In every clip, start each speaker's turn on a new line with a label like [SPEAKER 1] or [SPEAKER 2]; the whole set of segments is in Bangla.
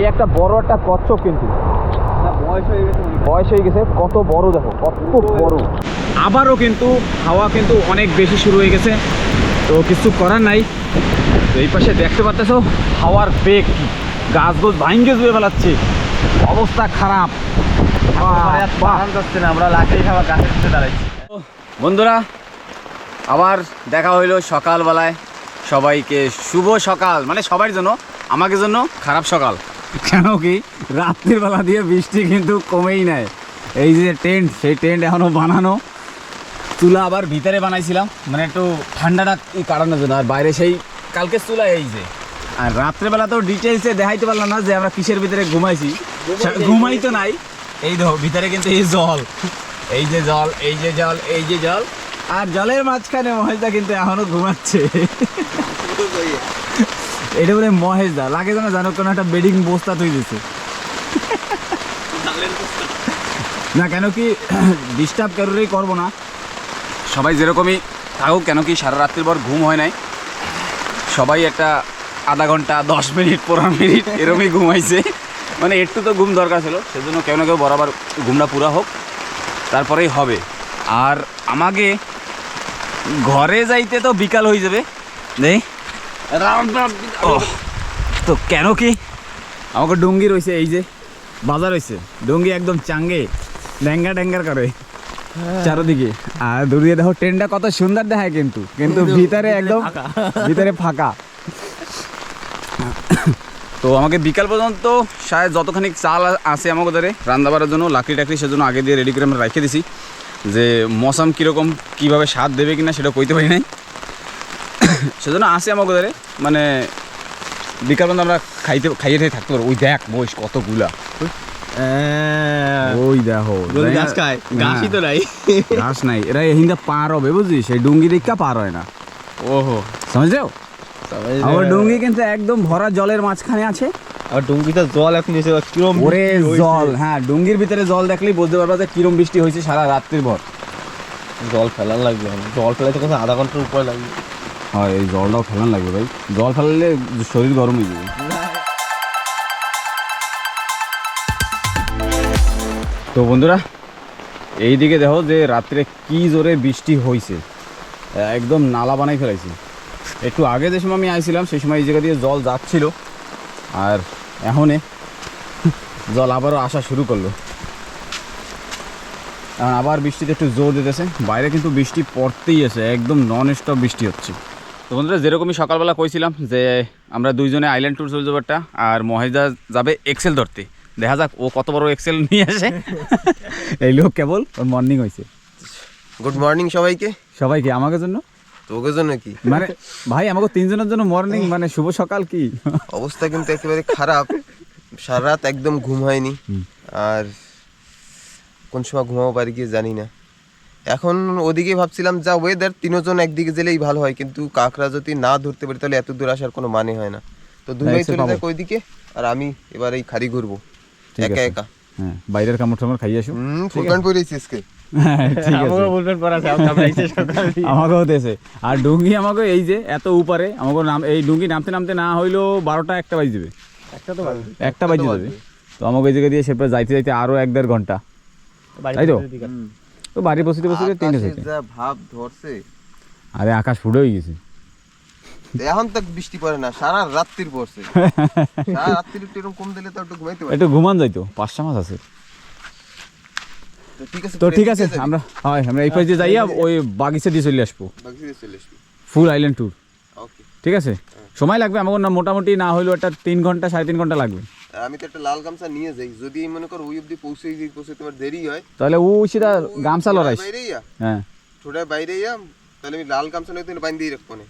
[SPEAKER 1] এই একটা বড় একটা কচ্ছপ কিন্তু বয়স হয়ে গেছে, কত বড় দেখো, কত বড়। আবারও কিন্তু হাওয়া কিন্তু অনেক বেশি শুরু হয়ে গেছে, তো কিছু করার নাই। তো এই পাশে দেখতে পাচ্ছ হাওয়ার বেগ কি, গাছ গোছ ভাঙ্গে জুয়ে ফেলাচ্ছে, অবস্থা খারাপ। আমরা লাকড়ি খাওয়া গাছের দাঁড়াইছি। বন্ধুরা আবার দেখা হইলো সকালবেলায়। সবাইকে শুভ সকাল, মানে সবার জন্য, আমাকে জন্য খারাপ সকাল। কেন কি রাত্রির বেলা দিয়ে বৃষ্টি কিন্তু কমেই নাই। এই যে টেন্ট, সেই টেন্ট এখনো বানানো, চুলা আবার ভিতরে বানাইছিলাম মানে একটু ঠান্ডাটা কাটানোর জন্য, আর বাইরে সেই কালকে চুলা। এই যে আর রাত্রেবেলা তো ডিটেলসে দেখাইতে পারলাম না যে আমরা কিসের ভিতরে ঘুমাইছি, ঘুমাই তো নাই। এই দেখো ভিতরে কিন্তু এই জল, এই যে জল, এই যে জল, এই যে জল, আর জলের মাঝখানে মহেশদা কিন্তু এখনো ঘুমাচ্ছে। এটা বলে মহেশদা লাগে যেন জানো কোনো একটা বেডিং বস্তা তৈরি দিচ্ছে না, কেন কি ডিস্টার্ব কারোরই করবো না, সবাই যেরকমই থাকুক। কেন কি সারা রাত্রির পর ঘুম হয় নাই, সবাই একটা আধা ঘন্টা 10 মিনিট 15 মিনিট এরকমই ঘুমাইছে, মানে একটু তো ঘুম দরকার ছিল, সেজন্য কেউ না কেউ বরাবর ঘুমটা পুরা হোক, তারপরেই হবে। আর আমাকে ঘরে যাইতে তো বিকাল হয়ে যাবে, নেই তো কেন কি আমাকে ডুঙ্গি রয়েছে, এই যে বাজার হয়েছে ডুঙ্গি একদম চাঙ্গে ড্যাঙ্গা ড্যাঙ্গার করে চারোদিকে, আর দূরে দেখো ট্রেনটা কত সুন্দর দেখায়, কিন্তু কিন্তু ভিতরে একদম ভিতরে ফাঁকা। তো আমাকে বিকাল পর্যন্ত শায়দ যতখানি চাল আছে আমাকে ধরে রান্নাবাড়ার জন্য লাকড়ি টাকড়ি, সেজন্য আগে দিয়ে রেডি করে আমরা রেখে দিছি, যে মৌসুম কীরকম কীভাবে স্বাদ দেবে কিনা সেটা কইতে পারি নাই, সেজন্য আসে আমাকে ধরে মানে বিকাল পর্যন্ত আমরা খাইয়ে থাকতে পারবো। ওই দেখ বয়স কতগুলা, ওই দেখো ঘাসই তো নাই, ঘাস নাই, এরা এহিন্দা পার হবে বুঝছিস, সেই ডুঙ্গি দেখা পার হয় না। ওহো সমঝ যাও, আমার ডুঙ্গি কিন্তু একদম ভরা জলের মাঝখানে আছে,
[SPEAKER 2] আর ডুঙ্গিতে জল এখন এসে কিরম
[SPEAKER 1] ওরে জল, হ্যাঁ ডুঙ্গির ভিতরে জল দেখলেই বুঝতে পারবা যে কিরম বৃষ্টি হয়েছে সারা রাত্রির ভর।
[SPEAKER 2] জল ফেলার লাগবে, জল ফেলাতে কথা আধা ঘন্টার উপরে লাগবে।
[SPEAKER 1] হয় এই জলটাও ফেলান লাগবে ভাই, জল ফেলালে শরীর গরম হয়ে যাবে। তো বন্ধুরা এইদিকে দেখো যে রাত্রে কি জোরে বৃষ্টি হয়েছে, একদম নালা বানাই ফেলাইছি। একটু আগে যে সময় আমি আইছিলাম সেই সময় এই জায়গা দিয়ে জল যাচ্ছিল, আর এখনে জল আবারও আসা শুরু করলো, কারণ আবার বৃষ্টিতে একটু জোর দিতেছে। বাইরে কিন্তু বৃষ্টি পড়তেই আছে, একদম নন স্টপ বৃষ্টি হচ্ছে। তো বন্ধুরা যেরকমই সকালবেলা কইছিলাম যে আমরা দুইজনে আইল্যান্ড ট্যুর চলে যাবো একটা, আর মহেশদা যাবে এক্সেল ধরতে, দেখা যাক ও কত বড় এক্সেল নিয়ে আসে। এই লোক কেবল ওর মর্নিং হয়েছে।
[SPEAKER 2] গুড মর্নিং সবাইকে।
[SPEAKER 1] সবাইকে আমাকে জন্য,
[SPEAKER 2] তোকে জন্য কি
[SPEAKER 1] মানে ভাই আমাকে তিনজনের জন্য মর্নিং মানে শুভ সকাল। কি
[SPEAKER 2] অবস্থা কিন্তু একেবারে খারাপ, সারা রাত একদম ঘুম হয়নি, আর কোন সময় ঘুমাবো পারি কি জানি না। এখন ওদিকে ভাবছিলাম যা ওয়েদার, তিনজন একদিকে গেলেই ভালো হয়, কিন্তু কাকড়া যদি না ধরতে পারি তাহলে এত দূর আসার কোনো মানে হয় না। তো দুই ভাই চলে যাক ওইদিকে, আর আমি এবার এই খাড়ি ঘুরবো একা একা।
[SPEAKER 1] হ্যাঁ বাইরের কামড় টামড় খাই আসো।
[SPEAKER 2] ফুলকান পরেছি আজকে,
[SPEAKER 1] আমাকেও দেশে। আর ডুঙ্গি আমাকে এই যে এত উপরে আমাকে নাম, এই ডুঙ্গি নামতে নামতে না হইলেও 12টা 1টা বাজি দেবে, একটা বাজি দেবে। তো আমাকে এই জায়গা দিয়ে সেপরে যাইতে যাইতে আরো 1-1.5 ঘন্টা, তাই তো? তো বাড়ি বসিতে বসিতে 3টে থেকে
[SPEAKER 2] ভাব ধরছে।
[SPEAKER 1] আরে আকাশ ফুটে হয়ে গেছে,
[SPEAKER 2] এখন তো বৃষ্টি পড়ে না, সারা রাত্রির পড়ছে। সারা রাত্রির একটু এরকম কম দিলে তো একটু ঘুমাইতে পারি,
[SPEAKER 1] একটু ঘুমান যাইতো। 5টা মাছ আছে। তো ঠিক আছে আমরা এই পাশে যাইয়া ওই বাগিচা দিয়ে চলে আসবো, ফুল আইল্যান্ড ট্যুর। ঠিক আছে, সময় লাগবে আমার না, মোটামুটি না হইলেও একটা 3 ঘন্টা 3.5 ঘন্টা লাগবে।
[SPEAKER 2] আমি তো একটা লাল গামছা নিয়ে যাই, যদি মনে করো ওই অবধি পৌঁছে তোমার দেরি হয়
[SPEAKER 1] তাহলে ও সেটা গামছা লড়াইস। হ্যাঁ
[SPEAKER 2] ছোটা বাইরে তাহলে আমি লাল গামছা নিয়ে তুমি বাঁধিয়ে রাখবো না।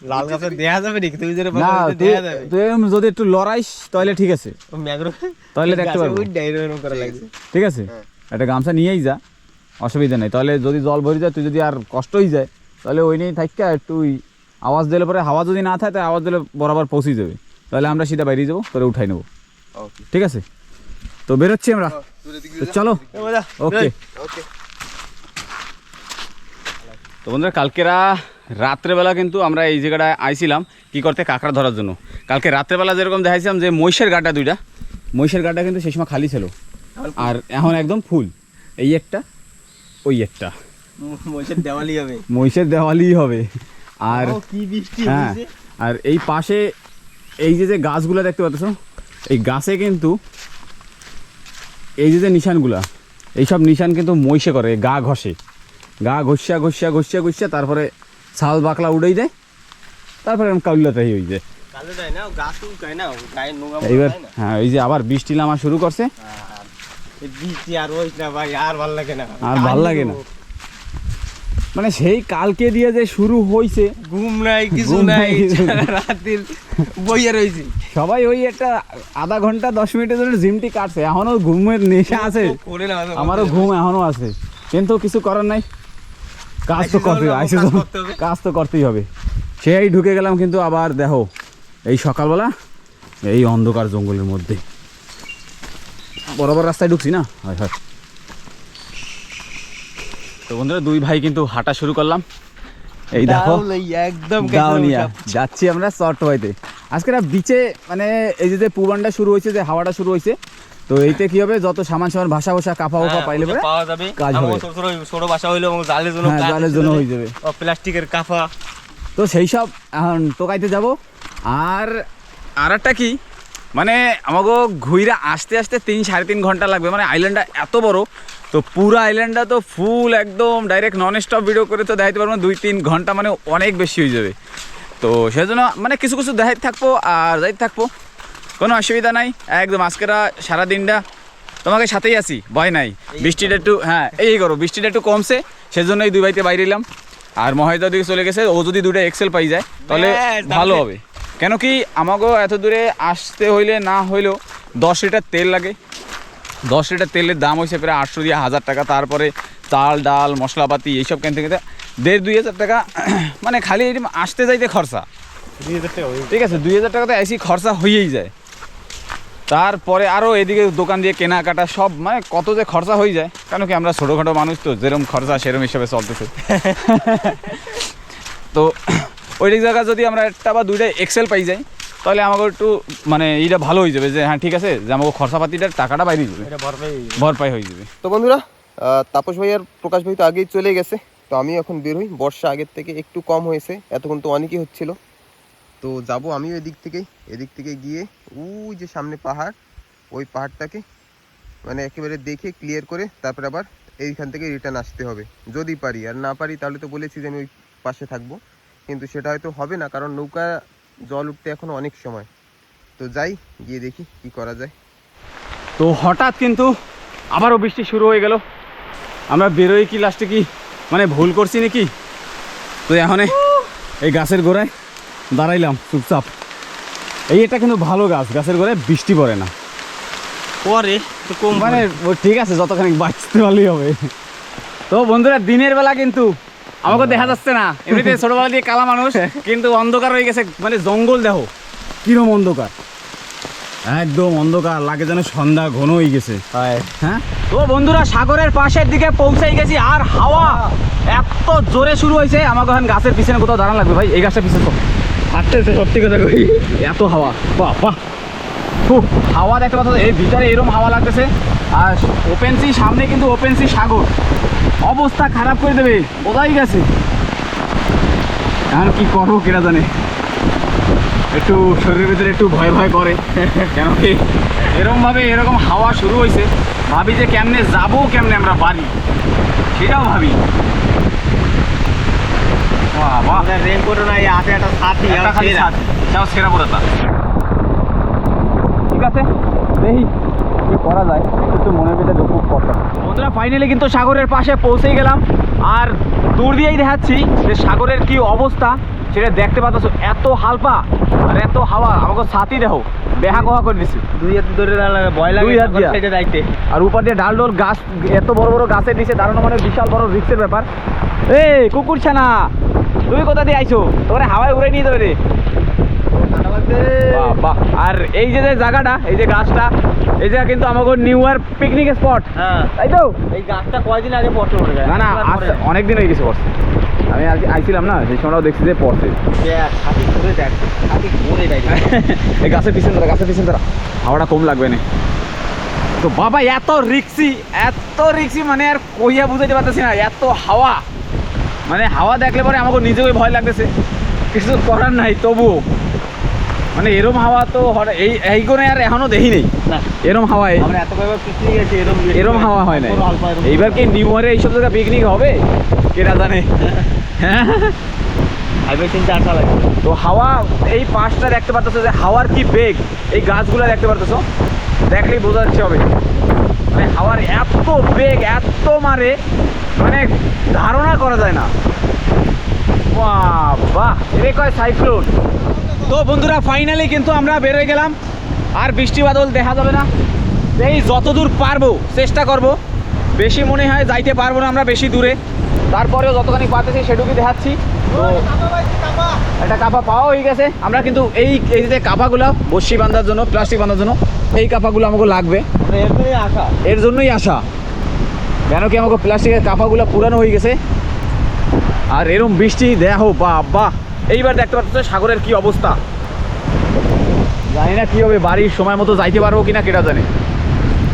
[SPEAKER 3] লাল গামছা দেয়া যাবে নাকি? তুমি যেটা
[SPEAKER 1] না
[SPEAKER 3] দেয়া যাবে,
[SPEAKER 1] তুই যদি একটু লড়াইস তাহলে ঠিক আছে, তাহলে দেখতে পারবো। ঠিক আছে, একটা গামছা নিয়েই যা, অসুবিধা নেই। তাহলে যদি জল ভরে যায়, তুই যদি আর কষ্ট হয়ে যায় তাহলে ওই নিয়েই থাকা, একটু আওয়াজ দিলে পরে, হাওয়া যদি না থাকে আওয়াজ দিলে বরাবর পৌঁছে যাবে, তাহলে আমরা সিধা বাইরে যাবো, তোরে উঠাই নেবো। ঠিক আছে, তো বেরোচ্ছি আমরা, চলো। ওকে। তো বন্ধুরা কালকেরা রাত্রেবেলা কিন্তু আমরা এই জায়গাটায় আইছিলাম কি করতে, কাঁকড়া ধরার জন্য। কালকে রাত্রেবেলা যেরকম দেখাইছিলাম যে মহিষের গাটা দুইটা, মহিষের গাটা কিন্তু সেই সময় খালি ছিল, আর এখন একদম ফুল। এই একটা, ওই একটা,
[SPEAKER 3] মহিষের দেওয়ালি হবে।
[SPEAKER 1] মহিষের দেওয়ালি হবে। আর
[SPEAKER 3] কি বৃষ্টি
[SPEAKER 1] হ্যাঁ, আর এই পাশে এই যে গাছগুলো দেখতে পাচ্ছ, এই গাছে কিন্তু এই যে নিশানগুলা, এইসব নিশান কিন্তু মহিষে করে, গা ঘষে, গা ঘষিয়া ঘষিয়া ঘষিয়া ঘষিয়া তারপরে ছাল বাকলা উড়েই দেয়, তারপরে কাউলাটাই হয়ে যায়।
[SPEAKER 3] কালো যায় না, গাছ উঠায় না, গায়ে নোংরা
[SPEAKER 1] এইবার হ্যাঁ, এই যে আবার বৃষ্টি নামা শুরু করছে,
[SPEAKER 3] বৃষ্টি আর হইস না ভাই, আর ভাল লাগে না,
[SPEAKER 1] আর ভাল লাগে না। মানে সেই কালকে দিয়ে যে শুরু হয়েছে,
[SPEAKER 3] ঘুম নাই কিছু
[SPEAKER 1] ঘুম নাই,
[SPEAKER 3] নাই,
[SPEAKER 1] কিছু নাই।
[SPEAKER 3] রাতের বইয়া রয়েছি।
[SPEAKER 1] সবাই ওই একটা আধা ঘন্টা 10 মিনিটের জন্য জিমটি কাটছে, এখনো ঘুমের নেশা আছে,
[SPEAKER 3] করে না
[SPEAKER 1] আমারও ঘুম এখনো আছে, কিন্তু কিছু করার নাই, কাজ তো করতে হবে, কাজ তো করতেই হবে। সেই ঢুকে গেলাম, কিন্তু আবার দেখো এই সকালবেলা এই অন্ধকার জঙ্গলের মধ্যে বরাবর রাস্তায় ঢুকছি না। হয় হয়। তো বন্ধুরা দুই ভাই কিন্তু হাঁটা শুরু করলাম, এই দেখো
[SPEAKER 3] একদম
[SPEAKER 1] দাউনিয়া যাচ্ছি আমরা চট্টগ্রামে। আজকে বিচে মানে এই যে পূবানটা শুরু হয়েছে, যে হাওয়াটা শুরু হয়েছে, তো এইতে কি হবে, যত সামান সামান ভাষা ভাষা কাপা ওপা পাইলে পরে
[SPEAKER 3] পাওয়া যাবে,
[SPEAKER 1] কাজ হবে।
[SPEAKER 3] ছোট বাসা হইলো এবং জালের জন্য,
[SPEAKER 1] হ্যাঁ, জালের জন্য হয়ে যাবে,
[SPEAKER 3] প্লাস্টিকের কাফা।
[SPEAKER 1] তো সেই সব এখন টোকাইতে যাব। আর একটা কি, মানে আমাকে ঘুইরা আসতে আসতে 3-3.5 ঘন্টা লাগবে, মানে আইল্যান্ডটা এত বড়, তো পুরো আইল্যান্ডটা তো ফুল একদম ডাইরেক্ট নন স্টপ ভিডিও করে তো দেখাইতে পারবো না, 2-3 ঘন্টা মানে অনেক বেশি হয়ে যাবে। তো সেজন্য মানে কিছু কিছু দেখাইতে থাকবো আর যাইতে থাকবো, কোনো অসুবিধা নাই একদম। আজকেরা সারাদিনটা তোমাকে সাথেই আছি, ভয় নাই। বৃষ্টিটা একটু হ্যাঁ এই করো, বৃষ্টিটা একটু কমছে, সেজন্য এই দুই ভাইতে বাইরে এলাম। আর মহেদা দিকে চলে গেছে, ও যদি দুটো এক্সেল পাই যায় তাহলে ভালো হবে। কেন কি আমাকেও এত দূরে আসতে হইলে না হইলেও 10 লিটার তেল লাগে, 10 লিটার তেলের দাম হয়েছে প্রায় 800 দিয়ে 1000 টাকা, তারপরে চাল ডাল মশলাপাতি এইসব কিনতে কিনতে 1500-2000 টাকা, মানে খালি আসতে যাইতে খরচা।
[SPEAKER 3] 2000 টাকা
[SPEAKER 1] ঠিক আছে, 2000 টাকা তো এসি খরচা হয়েই যায়, তারপরে আরও এদিকে দোকান দিয়ে কেনাকাটা সব, মানে কত যে খরচা হয়ে যায়। কেন কি আমরা ছোটোখাটো মানুষ, তো যেরকম খরচা সেরকম হিসাবে চলতেছে। তো ওই জায়গা যদি আমরা একটা বা দুইটা এক্সেল পাই যাই, তাহলে আমাকে একটু মানে এইটা ভালো হয়ে যাবে, যে হ্যাঁ ঠিক আছে, যে আমাকে খরচাপাতিটার টাকাটা বাইরে যাবে, ভরপাই হয়ে যাবে।
[SPEAKER 2] তো বন্ধুরা, তাপস ভাই আর প্রকাশ ভাই তো আগেই চলে গেছে, তো আমি এখন বের হই। বর্ষা আগের থেকে একটু কম হয়েছে, এতক্ষণ তো অনেকই হচ্ছিল। তো যাব আমিও এদিক থেকে গিয়ে ওই যে সামনে পাহাড়, ওই পাহাড়টাকে মানে একেবারে দেখে ক্লিয়ার করে তারপর আবার এইখান থেকে রিটার্ন আসতে হবে যদি পারি। আর না পারি তাহলে তো বলেছি যে আমি ওই পাশে থাকবো, কিন্তু সেটা হয়তো হবে না, কারণ নৌকা জল উঠতে এখনো অনেক সময়। তো যাই, গিয়ে দেখি কি করা যায়।
[SPEAKER 1] তো হঠাৎ কিন্তু আবারও বৃষ্টি শুরু হয়ে গেল, আমরা বেরোই কি লাস্টে কি মানে ভুল করছি নাকি। তো এখন এই গাছের গোড়ায় দাঁড়াইলাম চুপচাপ। এটা কিন্তু ভালো গাছ, গাছের গোড়ায় বৃষ্টি পড়ে না,
[SPEAKER 3] পরে তো কম,
[SPEAKER 1] মানে ঠিক আছে, যতখানি বাঁচতে পারলেই হবে। তো বন্ধুরা দিনের বেলা কিন্তু আমাকে দেখা যাচ্ছে না, এমনিতে ছোটবেলা দিয়ে কালা মানুষ, কিন্তু অন্ধকার হয়ে গেছে, মানে জঙ্গল দেখো কিরম অন্ধকার, একদম অন্ধকার লাগে, যেন সন্ধ্যা ঘন হয়ে গেছে। হ্যাঁ, তো বন্ধুরা সাগরের পাশের দিকে পৌঁছেই গেছি, আর হাওয়া এত জোরে শুরু হয়েছে, আমাকে এখন গাছের পিছনে কোথাও দাঁড়ান লাগবে ভাই, এই গাছের পিছনে তো হাঁটতেছে, সত্যি কথা কই, এত হাওয়া, বাহ বাহ, খুব হাওয়া দেখতে পাচ্ছ, এই ভিতরে এরকম হাওয়া লাগতেছে। আর ওপেন সি সামনে, কিন্তু ওপেন সি সাগর, অবস্থা খারাপ করে দেবে, কোথায় গেছে এখন কি করবো কেনা জানে, একটু শরীরের ভিতরে একটু ভয় ভয় করে। কেন কি এরকম হাওয়া শুরু হয়েছে, ভাবি যে কেমনে যাবো, কেমনে আমরা বাড়ি, সেটাও ভাবি।
[SPEAKER 3] রেনকোটও নাই, আছে একটা ছাতি,
[SPEAKER 1] তাও সেরা পড়াতা। ঠিক আছে, দেখি কি করা যায়, একটু মনের ভিতরে দুঃখ কথা। বন্ধুরা ফাইনালি কিন্তু সাগরের পাশে পৌঁছেই গেলাম, আর দূর দিয়েই দেখাচ্ছি যে সাগরের কি অবস্থা সেটা দেখতে পাচ্ছ, এত হালপা আর এত হাওয়া, আমাকে ছাতি দেখো বেহা কহা করে দিচ্ছি,
[SPEAKER 3] 2 হাত ধরে ভয় লাগে,
[SPEAKER 1] 2 হাত দিয়ে
[SPEAKER 3] যাইতে।
[SPEAKER 1] আর উপর দিয়ে ডাল ডোল গাছ, এত বড় বড় গাছের নিচে দাঁড়ানো মানে বিশাল বড় রিস্কের ব্যাপার। এই কুকুর ছানা, তুমি কোথা দিয়ে আইছো, তোরে হাওয়ায় উড়ে নিয়ে যাবে রে। বাহ বাহ, আর এই যে জায়গাটা, এই যে গাছটা, এই জায়গা কিন্তু আমাকে নিউ ইয়ার পিকনিক স্পট,
[SPEAKER 3] হ্যাঁ
[SPEAKER 1] তাই তো।
[SPEAKER 3] এই গাছটা কয়দিন আগে পড়তে পড়ে যায়
[SPEAKER 1] না না, অনেক দিন হয়ে গেছে পড়ছে। আমি আইছিলাম না সেই সময়টাও দেখছি যে পড়ছে
[SPEAKER 3] ছাতি ঘুরে দেখ, ছাতি ঘুরে দেখ।
[SPEAKER 1] এই গাছের পিছন তারা হাওয়াটা কম লাগবে না তো বাবা। এত রিক্সি মানে আর কইয়া বুঝাইতে পারতেছি না, এত হাওয়া, মানে হাওয়া দেখলে পরে আমাকে নিজেও ভয় লাগতেছে, কিছু করার নাই তবুও। মানে এরম হাওয়া তো এই কোণে আর এখনো দেখি নেই
[SPEAKER 3] না
[SPEAKER 1] এরম হাওয়ায়।
[SPEAKER 3] আমরা এত কয়েকবার পিকনিক গেছি,
[SPEAKER 1] এরম হাওয়া হয় না। এইবার কি নিউ ইয়ারে এইসব জায়গায় পিকনিক হবে কেটা জানে।
[SPEAKER 3] হাইওয়ে চিন্তা আসা লাগে।
[SPEAKER 1] তো হাওয়া এই পাশটা দেখতে পারতেছো যে হাওয়ার কি বেগ, এই গাছগুলো দেখতে পারতেছো, দেখলেই বোঝা যাচ্ছে হবে। মানে হাওয়ার এত বেগ, এত মারে, মানে ধারণা করা যায় না। বাহ বাহ, এরে কয় সাইক্লোন। তো বন্ধুরা ফাইনালি কিন্তু আমরা বেরোয় গেলাম, আর বৃষ্টি বাদল দেখা যাবে না। এই যতদূর পারবো চেষ্টা করব, বেশি মনে হয় যাইতে পারবো না আমরা বেশি দূরে, তারপরেও যতখানি পারতেছি সেটুকুই দেখাচ্ছি। তো একটা কাপা পাওয়া হয়ে গেছে। আমরা কিন্তু এই যে কাপাগুলো বসি বাঁধার জন্য, প্লাস্টিক বাঁধার জন্য এই কাপাগুলো আমাকে লাগবে, এর জন্যই আসা। কেন কি আমাকে প্লাস্টিকের কাপাগুলো পুরানো হয়ে গেছে। আর এরম বৃষ্টি দেখো বাবা, এইবার দেখতে পাচ্ছ সাগরের কি অবস্থা। জানি না কি হবে, বাড়ির সময় মতো যাইতে পারবো কিনা কেটা জানে।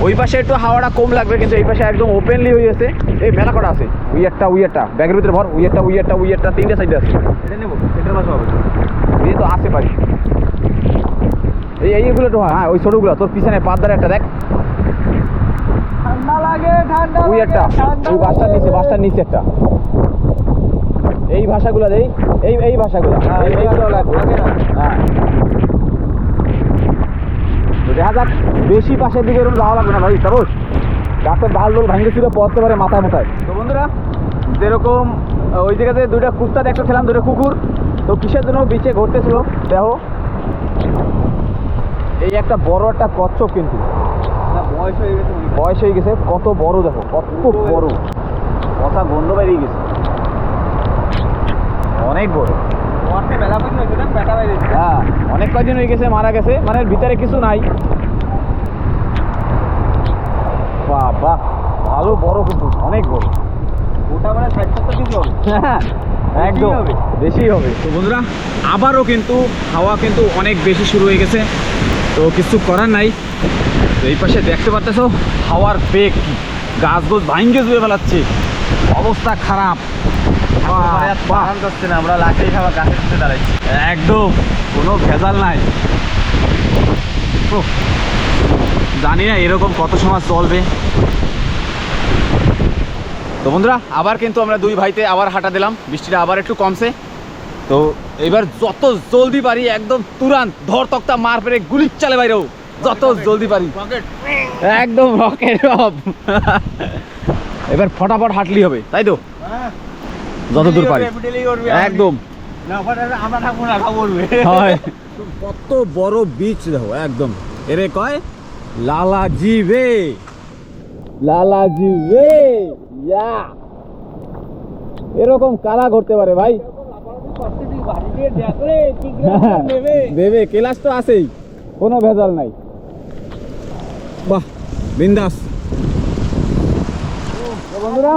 [SPEAKER 1] ওই পাশে একটু হাওয়াটা কম লাগবে, কিন্তু এই পাশে একদম ওপেনলি হয়ে গেছে। এই মেলা কটা আছে, উইয়ারটা ব্যাগের ভিতরে ভর, উইয়ারটা 3টে সাইডে আছে।
[SPEAKER 3] এটা নেবো, এটার মাছ হবে।
[SPEAKER 1] এই তো আছে পারি, এইগুলো তো হ্যাঁ, ওই ছোটগুলো তোর পিছনে পাতদারে একটা দেখ,
[SPEAKER 3] ঠান্ডা লাগে, ঠান্ডা
[SPEAKER 1] উইয়ারটা ওই বাসটার নিচে একটা। এই ভাষাগুলো দেই, এই ভাষাগুলো এইগুলো লাগবে। হ্যাঁ দেখা যাক, বেশি পাশের দিকে এরকম যাওয়া লাগবে না ভাই, সাপোজ গাছের ডাল ডোল ভাঙে ছিল পড়তে পারে মাথায়। তো বন্ধুরা যেরকম ওই জায়গাতে দুইটা কুত্তা দেখতেছিলাম, দুটো কুকুর, তো কিসের জন্য বিচে ঘুরতেছিল দেখো। এই একটা বড় একটা কচ্ছপ, কিন্তু বয়স হয়ে গেছে, কত বড় দেখো, কত বড়, কথা গন্ধ বেরিয়ে গেছে, অনেক বড়। হ্যাঁ অনেক কয়দিন হয়ে গেছে মারা গেছে, মানে ভিতরে কিছু নাই। বাহ বাহ, ভালো বড়, কিন্তু অনেক বড়,
[SPEAKER 3] ওটা মানে 60-70 কেজি হবে।
[SPEAKER 1] হ্যাঁ একদম বেশি হবে। তো বন্ধুরা আবারও কিন্তু হাওয়া কিন্তু অনেক বেশি শুরু হয়ে গেছে, তো কিছু করার নাই। তো এই পাশে দেখতে পাচ্ছ হাওয়ার বেগ, গাছ ভাঙ্গে জুড়ে ফেলাচ্ছে, অবস্থা খারাপ।
[SPEAKER 3] আমরা লাকড়ি খাওয়া গাছের সাথে দাঁড়াইছি,
[SPEAKER 1] একদম কোনো ভেজাল নাই। জানি না এরকম কত সময় চলবে। তো বন্ধুরা আবার কিন্তু আমরা দুই ভাইতে আবার হাঁটা দিলাম, বৃষ্টিটা আবার একটু কমছে। তো এবার যত জলদি পারি একদম তুরান্ত ধর তক্তা মার পেরে গুলি চালে বাইরেও, যত জলদি পারি একদম রকেট। এবার ফটাফট হাঁটলি হবে, তাই তো যত দূর পারি একদম।
[SPEAKER 3] আমরা থাকবো না, খাবো
[SPEAKER 1] কত বড় বিচ দেখো একদম, এরে কয় লালাজি বে, এরকম কারা করতে পারে ভাই। দেবে ক্লাস তো আছেই, কোনো ভেজাল নাই। বাহ বিন্দাস। বন্ধুরা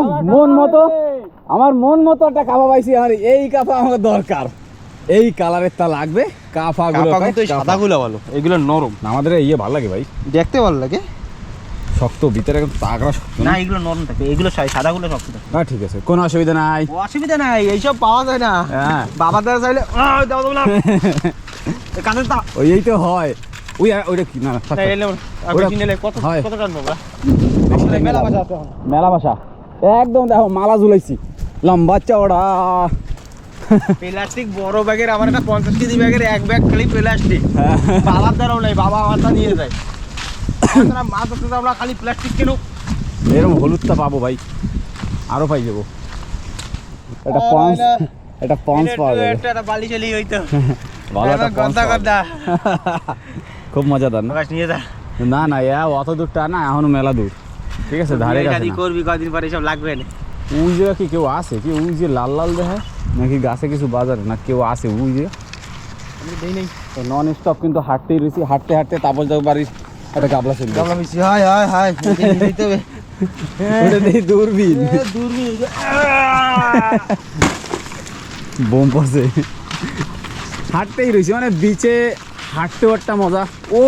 [SPEAKER 1] আমার মন মতো একটা কাপা পাইছি, আর এই কাপা আমার দরকার, এই কালারের তা লাগবে। কাপাগুলো
[SPEAKER 3] সাদাগুলো ভালো, এগুলো নরম।
[SPEAKER 1] আমাদের ভালো লাগে ভাই,
[SPEAKER 3] দেখতে ভালো লাগে,
[SPEAKER 1] শক্ত ভিতরে তাগড়া শক্ত
[SPEAKER 3] না, এগুলো নরম থাকে, এগুলো সাদাগুলো শক্ত থাকে।
[SPEAKER 1] না ঠিক আছে, কোনো অসুবিধা নাই,
[SPEAKER 3] অসুবিধা নাই, এইসব পাওয়া যায় না।
[SPEAKER 1] হ্যাঁ
[SPEAKER 3] বাবা দাদা চাইলে দাও দাও না কাছে তা
[SPEAKER 1] এই তো হয়। ওইটা কি না
[SPEAKER 3] কত টান বাবা,
[SPEAKER 1] মেলা বাসা একদম দেখো, মালা ঝুলাইছি লম্বা চওড়া।
[SPEAKER 3] প্লাস্টিক বড় ব্যাগের, আমার একটা 50 কেজি ব্যাগের এক ব্যাগ খালি প্লাস্টিক। বাবার দ্বারাও নাই, বাবা আমারটা নিয়ে যায়। মাছ ধরতে আমরা খালি প্লাস্টিক কেন,
[SPEAKER 1] এরকম হলুদটা পাবো ভাই, আরো পাই যাবো। এটা পঞ্চ পাওয়া যাবে,
[SPEAKER 3] একটা বালি চালি হইতো
[SPEAKER 1] ভালো একটা পঞ্চ পাওয়া যাবে। খুব মজাদার না,
[SPEAKER 3] নিয়ে যা।
[SPEAKER 1] না না অত দূরটা না, এখনো মেলা দূর, ঠিক আছে ধারে কাছে না।
[SPEAKER 3] করবি কদিন পরে সব লাগবে না।
[SPEAKER 1] ওই জায়গা কি কেউ আছে কি, ওই যে লাল লাল দেখে নাকি গাছে কিছু বাজারে না, কেউ আছে ওই জায়গা নন স্টপ কিন্তু হাঁটতেই রয়েছি, হাঁটতে হাঁটতে তাপস যাবো বাড়ির একটা গাবলা চলবে,
[SPEAKER 3] গাবলা মিশি হাই হাই হাই দিতে হবে,
[SPEAKER 1] ওটা দেই দূরবীন। বোম পড়ছে হাঁটতেই রয়েছে মানে বিচে হাঁটতেও একটা মজা ও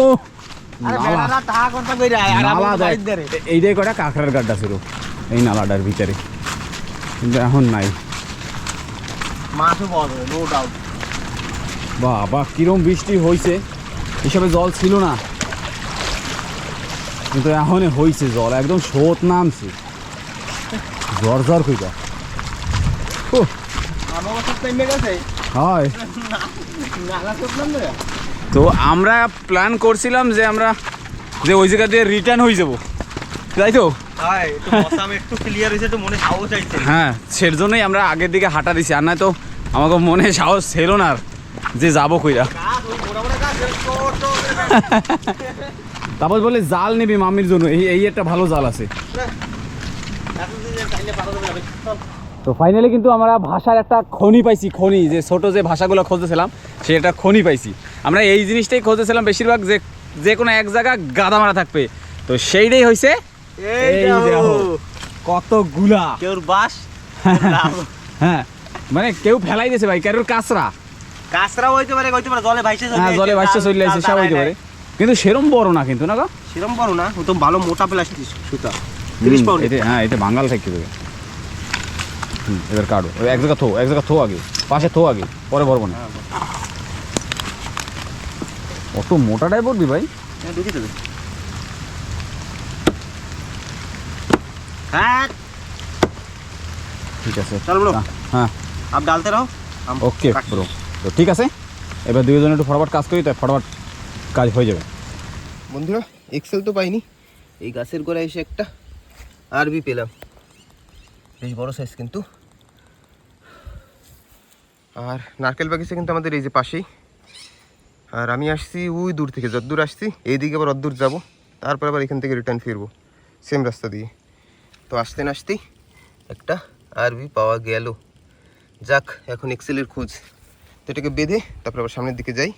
[SPEAKER 3] আরে
[SPEAKER 1] নালা
[SPEAKER 3] বেড়ারা টাকা কথা কইরা আর আমি
[SPEAKER 1] নালা
[SPEAKER 3] তো বাইর ধরে
[SPEAKER 1] এইটাই কটা কাঁকড়ার গাড্ডা ছিল এই নালাটার ভিতরে কিন্তু এখন নাই
[SPEAKER 3] মাছও পাওয়া যাবে নো ডাউট।
[SPEAKER 1] বাবা কিরম বৃষ্টি হয়েছে এসবে জল ছিল না কিন্তু এখন হয়েছে জল একদম স্রোত নামছে জ্বর জ্বর কইটা
[SPEAKER 3] আমার কথা টাইমে গেছে
[SPEAKER 1] হয়
[SPEAKER 3] নালা করলাম না।
[SPEAKER 1] তো আমরা প্ল্যান করছিলাম যে আমরা যে ওই জায়গা দিয়ে রিটার্ন হয়ে যাব তাই তো
[SPEAKER 3] হাই একটু মশাম একটু ক্লিয়ার হইছে তো মনে সাহস আইছে।
[SPEAKER 1] হ্যাঁ সের জন্যই আমরা আগের দিকে হাঁটা দিছি আর নয় তো আমাকে মনে সাহস ছিল না আর যে যাবো কইরা
[SPEAKER 3] গাছ ওই বড় বড় গাছ ছোট
[SPEAKER 1] তারপর বলে জাল নিবি মামির জন্য এই একটা ভালো জাল আছে
[SPEAKER 3] এতদিন চাইলে পাতা দেবে না। চল
[SPEAKER 1] তো ফাইনালি কিন্তু আমরা ভাষার একটা খনি পাইছি খনি যে ছোট যে ভাষাগুলো খুঁজতেছিলাম সে একটা খনি পাইছি আমরা এই জিনিসটাই খুঁজতেছিলাম বেশিরভাগ যে যে কোনো এক জায়গা গাদা মারা থাকবে তো সেইটাই হয়েছে এই দেখো কতগুলা
[SPEAKER 3] কেউর বাস
[SPEAKER 1] হ্যাঁ মানে কেউ ফেলাই দিয়েছে ভাই কারোর কাঁচরা
[SPEAKER 3] কাঁচরা হইতে পারে জলে ভাইসে চলে
[SPEAKER 1] হ্যাঁ জলে ভাসতে চলে আসছে সব হইতে পারে কিন্তু সেরম বড় না কিন্তু না গো
[SPEAKER 3] সেরকম বড় না ও তো ভালো মোটা প্লাস্টিক সুতা 30 পাউন্ড।
[SPEAKER 1] এটা হ্যাঁ এটা বাঙাল থেকে দেবে এবার কাটো ওই এক জায়গা থো আগে পাশে থো আগে পরে ভরবো না অত মোটাটাই পড়বি ভাই
[SPEAKER 3] হ্যাঁ ঢুকি দেবে। হ্যাঁ
[SPEAKER 1] ঠিক আছে
[SPEAKER 3] চল bro।
[SPEAKER 1] হ্যাঁ
[SPEAKER 3] আপ ডালতে রहो हम
[SPEAKER 1] ওকে
[SPEAKER 3] काटते
[SPEAKER 1] ব্রো তো ঠিক আছে এবার দুইজনে একটু ফটাফট কাজ করি তাই ফটাফট কাজ হয়ে যাবে
[SPEAKER 2] বন্ধুরা এক্সেল তো পাইনি, এই গাছের গোড়ায় এসে একটা আরবি পেলাম, বেশ বড় সাইজ কিন্তু। আর নারকেল বাগিচা কিন্তু আমাদের এই যে পাশেই, আর আমি আসছি ওই দূর থেকে, যতদূর আসছি এইদিকে আবার অতদূর যাবো, তারপর আবার এখান থেকে রিটার্ন ফিরবো সেম রাস্তা দিয়ে। তো আসতে না আসতেই একটা আরবি পাওয়া গেল। যাক এখন এক্সেলের খোঁজ, তো এটাকে বেঁধে তারপর আবার সামনের দিকে যাই।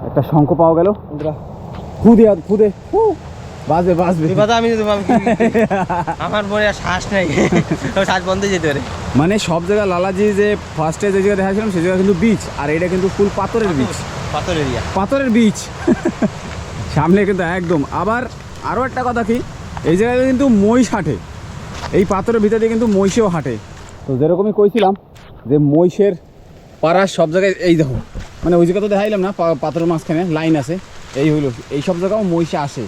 [SPEAKER 1] একটা শঙ্খ পাওয়া গেল, খুদে বাজবে
[SPEAKER 3] এই কথা আমি আমার মনে আর শ্বাস নাই, শ্বাস বন্ধ হয়ে যেতে পারে।
[SPEAKER 1] মানে সব জায়গা লালাজি যে ফার্স্টে যে জায়গায় দেখাছিলাম সেই জায়গা কিন্তু বিচ, আর এটা কিন্তু ফুল পাথরের বিচ,
[SPEAKER 3] পাথর এরিয়া,
[SPEAKER 1] পাথরের বিচ সামনে কিন্তু একদম। আবার আরও একটা কথা কি, এই জায়গায় কিন্তু মহিষ হাঁটে, এই পাথরের ভিতরে দিয়ে কিন্তু মহিষেও হাঁটে। তো যেরকমই কইছিলাম যে মহিষের পাড়া সব জায়গায়, এই দেখো মানে ওই জায়গা তো দেখাইলাম না, পাথরের মাঝখানে লাইন আছে, এই হইল এই সব জায়গাও মহিষে আসে।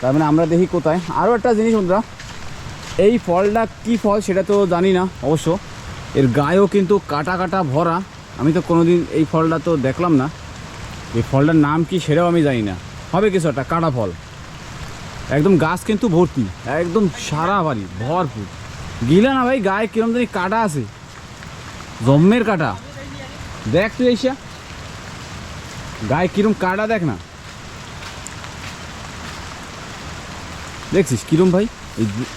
[SPEAKER 1] তার মানে আমরা দেখি কোথায়। আরও একটা জিনিস বন্ধুরা, এই ফলটা কি ফল সেটা তো জানি না অবশ্য, এর গায়েও কিন্তু কাটা কাটা ভরা। আমি তো কোনোদিন এই ফলটা তো দেখলাম না, এই ফলটার নাম কি সেটাও আমি জানি না, হবে কিছু একটা কাটা ফল। একদম গাছ কিন্তু ভর্তি, একদম সারা বাড়ি ভরপুর। গিলা না ভাই, গায়ে কিরম জানি কাটা আছে, জম্মের কাটা। দেখ তুই এসা গায়ে কিরম কাটা, দেখ না, দেখছিস কিরম ভাই?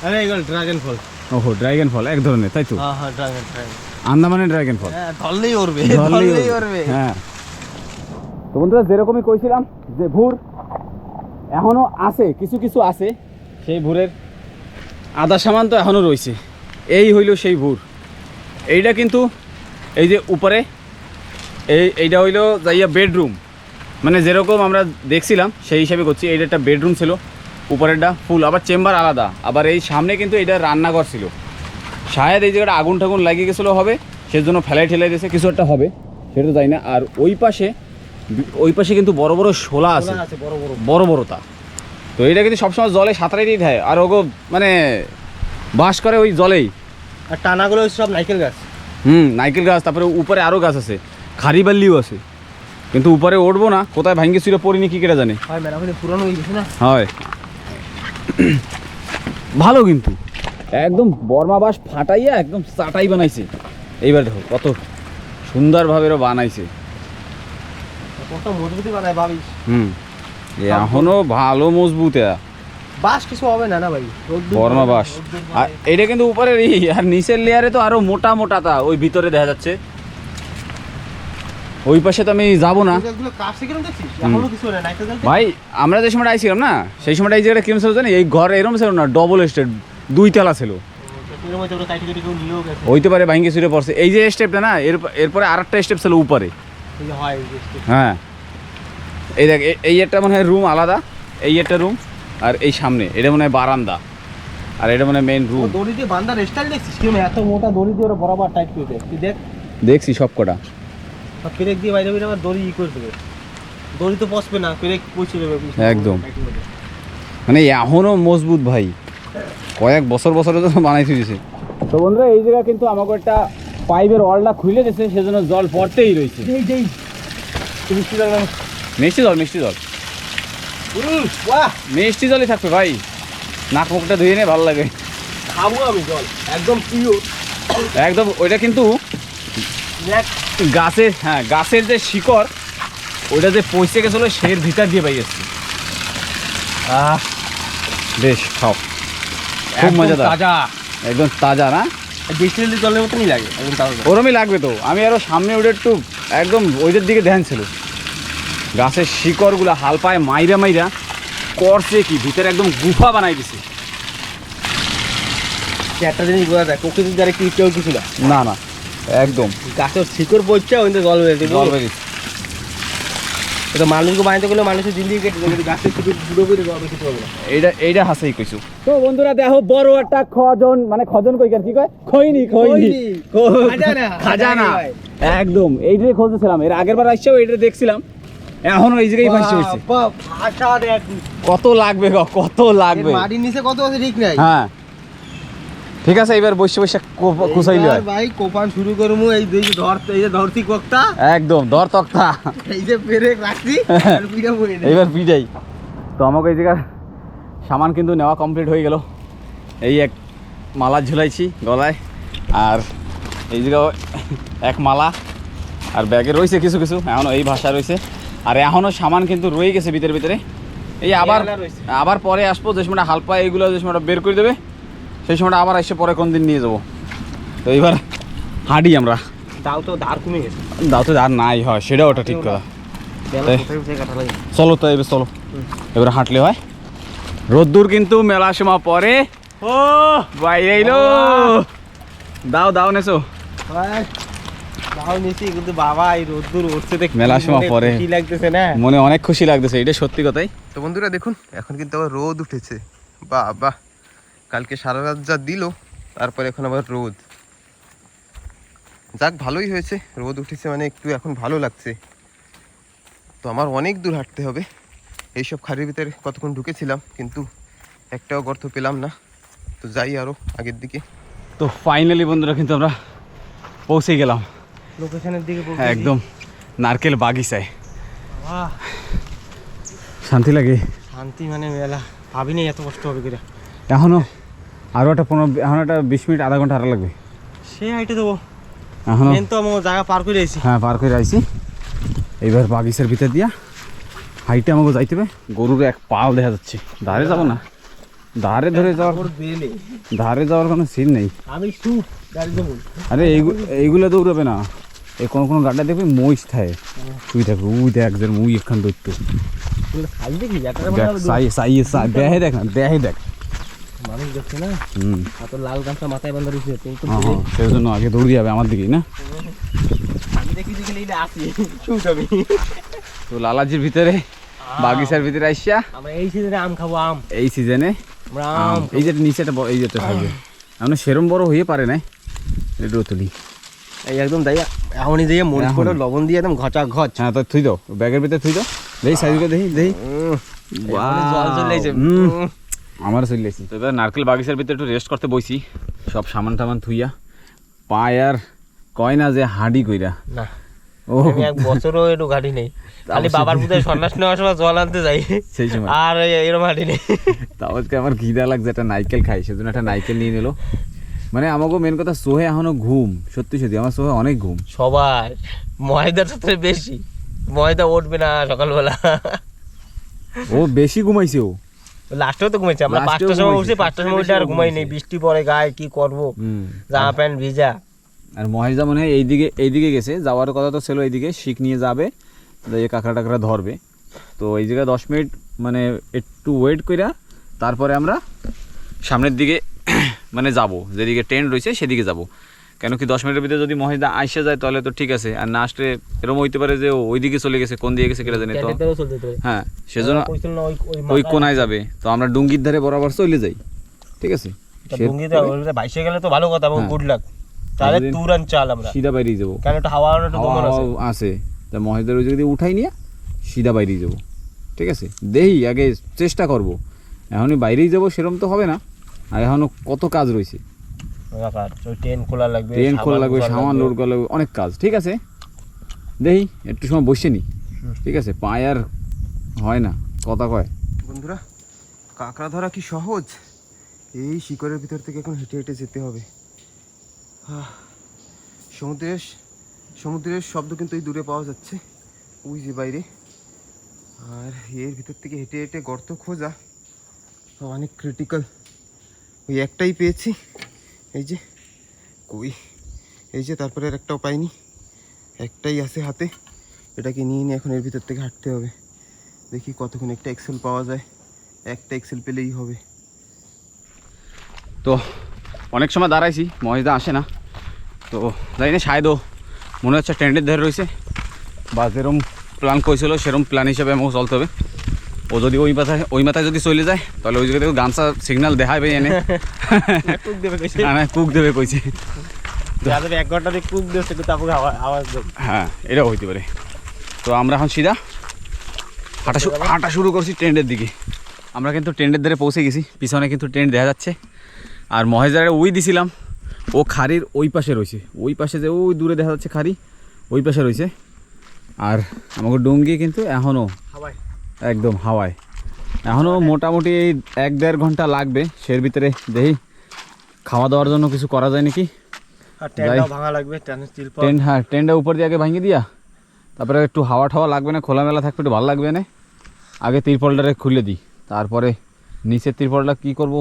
[SPEAKER 3] আরে এগুলো ড্রাগন ফল।
[SPEAKER 1] ওহো ড্রাগন ফল এক ধরনের, তাই তো?
[SPEAKER 3] হ্যাঁ হ্যাঁ ড্রাগন,
[SPEAKER 1] আন্দামানের ড্রাগন ফল,
[SPEAKER 3] হ্যাঁ ধরলেই উড়বে,
[SPEAKER 1] ধরলেই
[SPEAKER 3] ধরলেই
[SPEAKER 1] উড়বে।
[SPEAKER 3] উড়বে।
[SPEAKER 1] হ্যাঁ তো বন্ধুরা যেরকমই কইছিলাম যে ভুর এখনো আছে, কিছু কিছু আছে, সেই ভুরের আধা সামান তো এখনো রয়েছে। এই হইল সেই ভুর। এইটা কিন্তু এই যে উপরে এইটা হইলো যাইয়া বেডরুম, মানে যেরকম আমরা দেখছিলাম সেই হিসাবে করছি। এইটা একটা বেডরুম ছিল, উপরেরটা ফুল, আবার চেম্বার আলাদা। আবার এই সামনে কিন্তু এটা রান্নাঘর ছিল। শায়দ এই জায়গাটা আগুন ঠাগুন লাগিয়ে গেছিলো হবে, সেজন্য ফেলাই ঠেলাই দিয়েছে, কিছু একটা হবে সেটা তো জানি না। আর ওই পাশে কিন্তু বড় বড় শোলা আছে, বড় বড় তা। তো এটা কিন্তু সবসময় জলে সাঁতারাই দেয়, আর ওগো মানে বাস করে ওই জলেই।
[SPEAKER 3] আর টানাগুলো সব নারকেল গাছ।
[SPEAKER 1] নারকেল গাছ, তারপরে উপরে আরও গাছ আছে, খারিবাল্লিও আছে, কিন্তু উপরে উঠবো না, কোথায় ভাঙ্গে চুরে পড়িনি কি কেটে জানে।
[SPEAKER 3] হয় ম্যাডাম, পুরানো হয়ে গেছে না?
[SPEAKER 1] হয় ভালো, কিন্তু একদম বর্মা বাঁশ ফাটাইয়া একদম চাটাই বানাইছে। এইবার দেখো কত সুন্দরভাবে এরা বানাইছে।
[SPEAKER 3] কত মজবুতি বানায় ভাবিস।
[SPEAKER 1] এখনো ভালো মজবুত
[SPEAKER 3] বাঁশ কিছু হবে না না ভাই,
[SPEAKER 1] বর্মা বাঁশ। আর এটা কিন্তু উপরের আর নিচের লেয়ারে তো আরো মোটা মোটা তা ওই ভিতরে দেখা যাচ্ছে। ওই পাশে তো আমি যাবো না ভাই। আমরা যে সময়টা আইছিলাম না, সেই সময়টা এই জায়গাটা কিরম ছিল জানি, এই ঘর এরম ছিল না, ডবল স্টেট, 2 তলা ছিল।
[SPEAKER 3] এর মধ্যে ওরা কাটি কেটে কেউ নিয়েও গেছে।
[SPEAKER 1] হইতে পারে ভাঙ্গে চুরে পড়ছে। এই যে স্টেপটা না, এরপরে আরেকটা স্টেপ ছিল উপরে।
[SPEAKER 3] এই যে হয় এই যে step।
[SPEAKER 1] হ্যাঁ, এই দেখ, এই একটা মনে হয় রুম আলাদা, এই একটা রুম, আর এই সামনে এটা মনে হয় বারান্দা, আর এটা মনে হয় মেইন
[SPEAKER 3] ও
[SPEAKER 1] রুম।
[SPEAKER 3] দড়ি দিয়ে বান্ধার স্টাইল দেখছিস কিরকম? এত মোটা দড়ি দিয়ে ওরা বরাবর টাইট করে দেয়। তুই দেখ,
[SPEAKER 1] দেখছি সব কটা।
[SPEAKER 3] সব পেরেক দিয়ে বাইরে বাইরে আবার দড়ি করে দেবে। দড়ি তো পচবে না, পেরেক পৌঁছে দেবে।
[SPEAKER 1] একদম। মানে এখনো মজবুত ভাই, কয়েক বছর বছরের জন্য বানাই দিয়েছে। তো বন্ধুরা, এই জায়গা কিন্তু আমাকে একটা পাইপের ওয়ালটা খুলে দিয়েছে, সেজন্য জল পড়তেই রয়েছে। মিষ্টি জল, মিষ্টি জল,
[SPEAKER 3] বাহ,
[SPEAKER 1] মিষ্টি জলই থাকবে ভাই। নাক মুখটা ধুয়ে নিয়ে ভালো লাগে
[SPEAKER 3] খাবো আমি জল একদম পিওর
[SPEAKER 1] একদম। ওইটা কিন্তু গাছের, হ্যাঁ গাছের যে শিকড়, ওইটা যে পচে গেছিলো সের ভিতর দিয়ে পাই যাচ্ছে। বেশ, খাও, খুব মজাদার,
[SPEAKER 3] তাজা,
[SPEAKER 1] একদম তাজা না?
[SPEAKER 3] ডিস্টিলের জলের মতনই লাগে একদম তাজা।
[SPEAKER 1] ওরমই লাগবে তো। আমি আরো সামনে ওটা একটু একদম ওইটার দিকে ধ্যান ছিল। গাছের শিকড়গুলো হাল পায়ে মাইরা মাইরা করছে কি, ভিতরে একদম গুফা বানাই দিছে।
[SPEAKER 3] একটা জিনিস বোঝা যায়, প্রকৃতির দ্বারা কি কেউ কিছু না।
[SPEAKER 1] না না, একদম
[SPEAKER 3] গাছের শিকড় পড়ছে, ওই জল বেরোচ্ছে।
[SPEAKER 1] জল বেরিয়েছে।
[SPEAKER 3] এটা মানুষকে বানাইতে গেলে মানুষের জিন্দিগি কেটে দেবে, গাছের শিকড় পুরো করে জল বেরোতে পারবে না।
[SPEAKER 1] এইটা হাসেই কইছো। তো বন্ধুরা দেখো, বড় একটা খজন, মানে খজন কই কি কয়, খইনি খাজানা একদম। এইটাই খুঁজতেছিলাম, এর আগের বার আসছেও এইটা দেখছিলাম, এখনো এই জায়গায় ফাঁসি হয়েছে। কত লাগবে গো, কত লাগবে?
[SPEAKER 3] মাটির নিচে কত আছে ঠিক নাই।
[SPEAKER 1] হ্যাঁ ঠিক আছে, এবার বসে বসে কুচাইলে হয়
[SPEAKER 3] ভাই কোপান শুরু করমু। এই যে ধরতি কোকটা
[SPEAKER 1] একদম দর তক্তা,
[SPEAKER 3] এই যে পেরেক রাখছি আর পিঠা বই না।
[SPEAKER 1] এইবার পিটাই। তো আমাকে এই জায়গার সামান কিন্তু নেওয়া কমপ্লিট হয়ে গেল। এই এক মালা ঝুলাইছি গলায়, আর এই জায়গায় এক মালা, আর ব্যাগে রয়েছে কিছু কিছু এখনও এই ভাষা রয়েছে, আর এখনও সামান কিন্তু রয়ে গেছে ভিতরে ভিতরে। এই আবার পরে আসবো, যে সময়টা হাল পায় এইগুলো যে সময়টা বের করে দেবে, সেই সময়টা আবার এসে পরে কোন দিন নিয়ে যাবো। তো এইবার হাঁটি আমরা।
[SPEAKER 3] দাও তো ধার কমে গেছে।
[SPEAKER 1] দাও তো আর নাই হয়, সেটাও ওটা ঠিক কথা। চলো তো এবার, চলো এবার হাঁটলে হয়। রোদ্দুর কিন্তু মেলা সময় পরে
[SPEAKER 3] ও
[SPEAKER 1] ভাই এইলো। দাও দাও নেছো
[SPEAKER 3] দাও নিছি, কিন্তু বাবা এই রোদ্দুর উঠছে দেখ,
[SPEAKER 1] মেলা সময় পরে
[SPEAKER 3] কি লাগতেছে না?
[SPEAKER 1] মনে অনেক খুশি লাগতেছে, এটা সত্যি কথাই।
[SPEAKER 2] তো বন্ধুরা দেখুন, এখন কিন্তু আবার রোদ উঠেছে। বাহ বাহ, কালকে সারা রাত যা দিল, তারপরে এখন আবার রোদ। যাক, ভালোই হয়েছে, রোদ উঠেছে মানে একটু এখন ভালো লাগছে। তো আমার অনেক দূর হাঁটতে হবে। এইসব খাড়ির ভিতরে কতক্ষণ ঢুকেছিলাম, কিন্তু একটাও গর্ত পেলাম না। তো যাই আরও আগের দিকে।
[SPEAKER 1] তো ফাইনালি বন্ধুরা কিন্তু আমরা পৌঁছে গেলাম
[SPEAKER 3] লোকেশনের দিকে
[SPEAKER 1] একদম নারকেল বাগিচায়।
[SPEAKER 3] বাহ,
[SPEAKER 1] শান্তি লাগে,
[SPEAKER 3] শান্তি মানে মেলা। ভাবিনি এত কষ্ট হবে করে।
[SPEAKER 1] এখনো আরও একটা 20 মিনিট, আধা ঘন্টা আরও লাগবে।
[SPEAKER 3] সে হাইটে দেবো,
[SPEAKER 1] এখনো
[SPEAKER 3] মেন তো আমার জায়গা পার করে আইছি।
[SPEAKER 1] হ্যাঁ, পার করে আইছি। এইবার বাগিচার ভিতর দিয়া হাইটে আমাকে যাইতে হবে। গরুর এক পাল দেখা যাচ্ছে, ধারে যাবো না, ধারে ধরে যাওয়ার ধারে যাওয়ার কোনো সিন নেই।
[SPEAKER 3] আমি গাড়ি দেবো।
[SPEAKER 1] আরে এইগুলো দৌড়াবে না, এই কোনো গাড়িটা দেখবি মহিষ থাকে, শুই থাকবে। উই দেখ যে মুই এখান ধরতো, দেহে দেখ না, দেহে দেখ,
[SPEAKER 3] মানুষ দেখছে না। এত লাল গাছটা মাথায় বান্ধা রয়েছে, কিন্তু
[SPEAKER 1] সেই জন্য আগে দৌড়িয়ে যাবে আমার দিকেই না।
[SPEAKER 3] আমি দেখি দেখলে আসি শুট আমি।
[SPEAKER 1] তো লালাজির ভিতরে, বাগিচার ভিতরে আইসা
[SPEAKER 3] আমরা এই সিজনে আম খাবো। আম
[SPEAKER 1] এই সিজনে
[SPEAKER 3] আমরা আম,
[SPEAKER 1] এই যে নিচেটা, এই যেটা থাকবে এমন সেরম বড় হয়ে পারে না, একটু তুলি।
[SPEAKER 3] এই একদম যাই এখনই দিয়ে মরিচ করে লবণ দিয়ে একদম ঘচা ঘচ।
[SPEAKER 1] হ্যাঁ, তো থুই দাও ব্যাগের ভিতরে, থুই দাও, দেখি সাইজগুলো দেখি দেখি।
[SPEAKER 3] জল চলে এসেছে।
[SPEAKER 1] আমারও চলে এসেছি। তো এবার নারকেল বাগিচার ভিতরে একটু রেস্ট করতে বইছি, সব সামান টামান থুইয়া। পায় আর কয় না যে হাঁডি কইরা
[SPEAKER 3] না,
[SPEAKER 1] ও
[SPEAKER 3] আমি এক বছরও একটু গাড়ি নেই, খালি বাবার পূজায় সন্ন্যাস নেওয়ার সময় জল আনতে যাই,
[SPEAKER 1] সেই সময়
[SPEAKER 3] আর এরকম হাঁটি নেই।
[SPEAKER 1] তাও আজকে আমার ঘিদা লাগছে, একটা নাইকেল খাই, সেজন্য একটা নাইকেল নিয়ে নিল। মানে আমাকে মেন কথা, সোহে এখনো ঘুম, সত্যি সত্যি আমার সোহে অনেক ঘুম।
[SPEAKER 3] সবার ময়দার সাথে বেশি, ময়দা উঠবে না সকালবেলা।
[SPEAKER 1] ও বেশি ঘুমাইছে, ও
[SPEAKER 3] লাস্টেও তো ঘুমাইছে। আমরা 5টার সময় উঠছি, 5টার সময় উঠে আর ঘুমাই নেই, বৃষ্টি পড়ে গায়ে, কি করবো, জামা প্যান্ট ভিজা।
[SPEAKER 1] আর মহেশ দা মনে হয় এইদিকে গেছে, যাওয়ার কথা তো ছিল এইদিকে, শিখ নিয়ে যাবে, এই কাঁকড়া টাকড়া ধরবে। তো এই জায়গায় 10 মিনিট মানে একটু ওয়েট কইরা তারপরে আমরা সামনের দিকে মানে যাব, যেদিকে ট্রেন রয়েছে সেদিকে যাব। কেন কি 10 মিনিটের ভিতরে যদি মহিদা আইসে যায় তাহলে তো ঠিক আছে, আর না আসলে এরকম হইতে পারে যে ওই দিকে চলে গেছে, কোন দিকে গেছে কেটে জানি তো। হ্যাঁ, সেজন্য ওই কোনায় যাবে, তো আমরা ডুঙ্গির ধারে বরাবর চলে যাই, ঠিক আছে।
[SPEAKER 3] বাইশে গেলে তো ভালো কথা এবং গুড লাক, তাহলে তুরান চাল আমরা
[SPEAKER 1] সিধা বাইরেই যাবো,
[SPEAKER 3] কারণ একটা হাওয়া
[SPEAKER 1] আছে তা মহিদার ওই যদি উঠাই নিয়ে সিধা বাইরেই যাবো, ঠিক আছে। দেই আগে চেষ্টা করব, এখনই বাইরেই যাবো সেরকম তো হবে না, আর এখনো কত কাজ রয়েছে,
[SPEAKER 3] ট্রেন খোলা লাগবে,
[SPEAKER 1] সামান লোড করা লাগবে, অনেক কাজ, ঠিক আছে। দেই একটু সময় বসে নি, ঠিক আছে, পায়ে আর হয় না, কথা কয়।
[SPEAKER 2] বন্ধুরা, কাঁকড়া ধরা কি সহজ? এই শিকড়ের ভিতর থেকে এখন হেঁটে হেঁটে যেতে হবে। সমুদ্রের শব্দ কিন্তু এই দূরে পাওয়া যাচ্ছে, ওই যে বাইরে। আর এর ভিতর থেকে হেঁটে হেঁটে গর্ত খোঁজা অনেক ক্রিটিক্যাল। ওই একটাই পেয়েছি, এই যে কই, এই যে, তারপরে আর একটাও পাইনি, একটাই আছে হাতে, এটাকে নিয়ে নিয়ে এখন এর ভিতর থেকে হাঁটতে হবে। দেখি কতক্ষণ একটা এক্সেল পাওয়া যায়, একটা এক্সেল পেলেই হবে।
[SPEAKER 1] তো অনেক সময় দাঁড়াইছি, মহিদা আসে না, তো জানি না শায়দও মনে হচ্ছে ট্রেন্ডের ধারে রয়েছে, বা যেরকম প্ল্যান করেছিল সেরকম প্ল্যান হিসেবে আমাকে চলতে হবে। ও যদি ওই মাথায় যদি চলে যায় তাহলে ওই জায়গাতে গানসা সিগন্যাল দেখাবে এনে কুক দেবে কইছে,
[SPEAKER 3] 1 ঘন্টা দিয়ে কুক দিচ্ছে কিন্তু তারপরে আওয়াজ দেবে।
[SPEAKER 1] হ্যাঁ, এটাও হইতে পারে। তো আমরা এখন সিধা হাঁটা শুরু করছি ট্রেন্ডের দিকে। আমরা কিন্তু ট্রেন্ডের ধারে পৌঁছে গেছি, পিছনে কিন্তু ট্রেন্ড দেখা যাচ্ছে। আর মহেশদারে ওই দিছিলাম, ও খাড়ির ওই পাশে রয়েছে, ওই পাশে যে ওই দূরে দেখা যাচ্ছে খাড়ি, ওই পাশে রয়েছে। আর আমাকে ডুঙ্গি কিন্তু এখনও একদম হাওয়ায়, এখনও মোটামুটি এই 1-1.5 ঘন্টা লাগবে। সের ভিতরে দেখি খাওয়া দাওয়ার জন্য কিছু করা যায় নাকি। হ্যাঁ, ট্রেনটা উপর দিয়ে আগে ভাঙিয়ে দিয়া, তারপরে একটু হাওয়া ঠাওয়া লাগবে না, খোলামেলা থাকবে, একটু ভালো লাগবে না। আগে তিরপলটারে খুলে দিই, তারপরে নিচের তিরপলটা কী করবো,